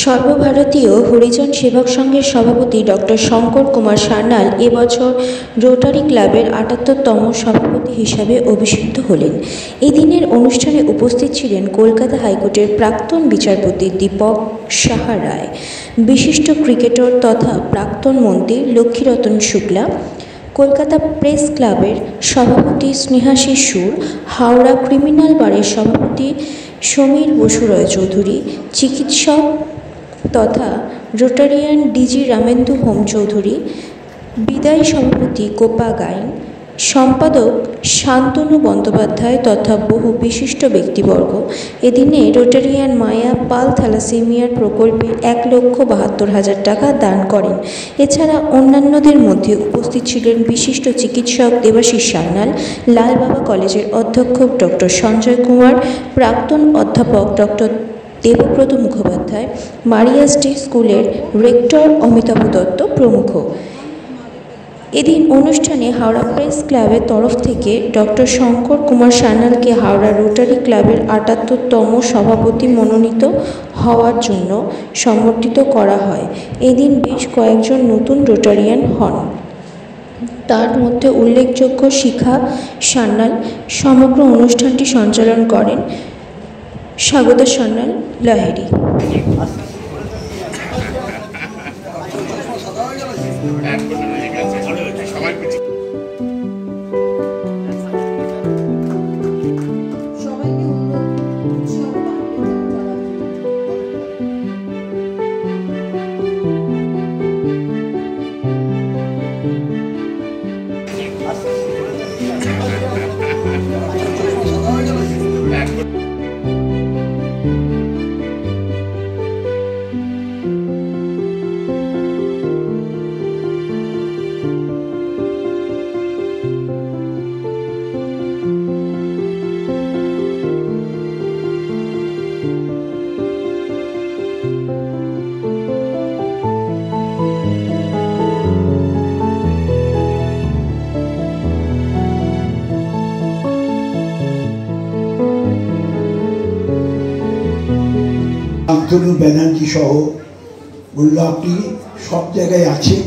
সর্বভারতীয় হরিজন সেবক সংঘের সভাপতি ডক্টর শঙ্কর কুমার সান্যাল এবছর রোটারি ক্লাবের ৭৮তম সভাপতি হিসাবে অভিষিক্ত হলেন। এদিনের অনুষ্ঠানে উপস্থিত ছিলেন কলকাতা হাইকোর্টের প্রাক্তন বিচারপতি দীপক সাহা রায়, বিশিষ্ট ক্রিকেটার তথা প্রাক্তন মন্ত্রী লক্ষ্মীরতন শুক্লা, কলকাতা প্রেস ক্লাবের সভাপতি স্নেহাশিস সুর, হাওড়া ক্রিমিনাল বারের সভাপতি সমীর বসু রয় চৌধুরী, চিকিৎসক তথা রোটারিয়ান ডিজি রামেন্দু হোম চৌধুরী, বিদায়ী সভাপতি গোপা গাইন, সম্পাদক শান্তনু বন্দ্যোপাধ্যায় তথা বহু বিশিষ্ট ব্যক্তিবর্গ এদিনে রোটারিয়ান মায়া পাল থ্যালাসেমিয়ার প্রকল্পে ১,৭২,০০০ টাকা দান করেন। এছাড়া অন্যান্যদের মধ্যে উপস্থিত ছিলেন বিশিষ্ট চিকিৎসক দেবাশিস সান্যাল, লালবাবা কলেজের অধ্যক্ষ ডক্টর সঞ্জয় কুমার, প্রাক্তন অধ্যাপক doctor Debabrata Mukhopadhyay, Maria's day স্কুলের রেক্টর অমিতাভ দত্ত প্রমুখ। এদিন অনুষ্ঠানে হাওড়া প্রেস ক্লাবের তরফ থেকে ডক্টর শঙ্কর কুমার সান্যালকে হাওড়া রোটারি ক্লাবের ৭৮তম সভাপতি মনোনীত হওয়ার জন্য সম্বর্ধিত করা হয়। এদিন বেশ কয়েকজন নতুন রোটারিয়ান হন। তার মধ্যে উল্লেখযোগ্য শিখা সান্যাল। সমগ্র অনুষ্ঠানটি সঞ্চালন করেন স্বাগতা সান্যাল লাহিড়ী। শান্তনু ব্যানার্জি সহ বলল, আপনি সব জায়গায় আছেন,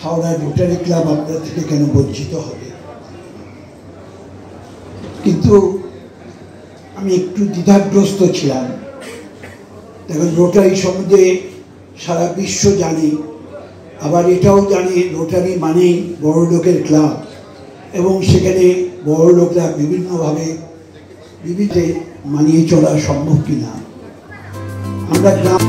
হাওড়া রোটারি ক্লাব আপনার থেকে কেন বঞ্চিত হবে? কিন্তু আমি একটু দ্বিধাগ্রস্ত ছিলাম। দেখুন, রোটারি সম্বন্ধে সারা বিশ্ব জানে, আবার এটাও জানে রোটারি মানেই বড় লোকের ক্লাব, এবং সেখানে বড় লোকরা বিভিন্নভাবে মানিয়ে চলা সম্ভব কিনা। আমরা গ্রাম